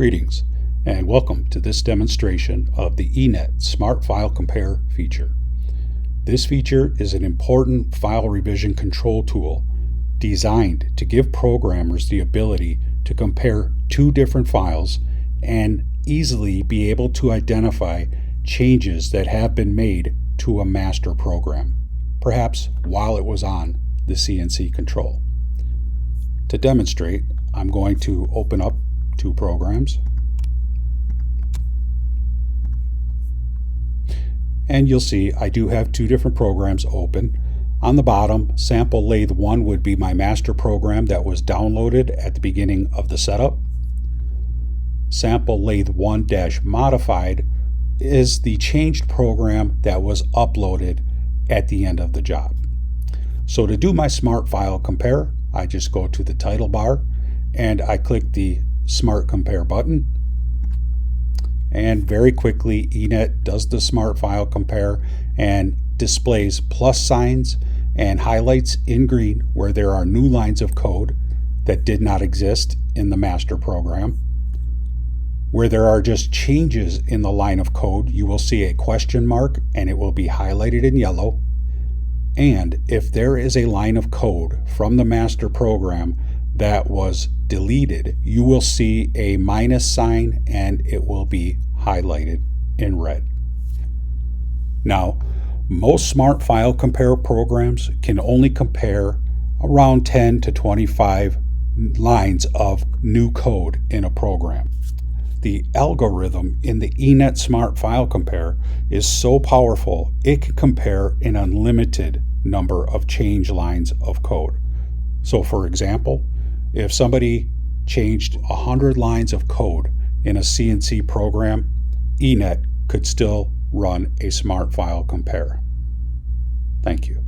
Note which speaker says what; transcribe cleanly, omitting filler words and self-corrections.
Speaker 1: Greetings, and welcome to this demonstration of the eNET Smart File Compare feature. This feature is an important file revision control tool designed to give programmers the ability to compare two different files and easily be able to identify changes that have been made to a master program, perhaps while it was on the CNC control. To demonstrate, I'm going to open up two programs, and you'll see I do have two different programs open. On the bottom, Sample Lathe 1 would be my master program that was downloaded at the beginning of the setup. Sample Lathe 1-modified is the changed program that was uploaded at the end of the job. So to do my Smart File Compare, I just go to the title bar and I click the Smart Compare button, and very quickly eNET does the Smart File Compare and displays plus signs and highlights in green where there are new lines of code that did not exist in the master program. Where there are just changes in the line of code, you will see a question mark and it will be highlighted in yellow. And if there is a line of code from the master program that was deleted, you will see a minus sign and it will be highlighted in red. Now, most Smart File Compare programs can only compare around 10 to 25 lines of new code in a program. The algorithm in the eNET Smart File Compare is so powerful it can compare an unlimited number of change lines of code. So for example, if somebody changed 100 lines of code in a CNC program, eNET could still run a Smart File Compare. Thank you.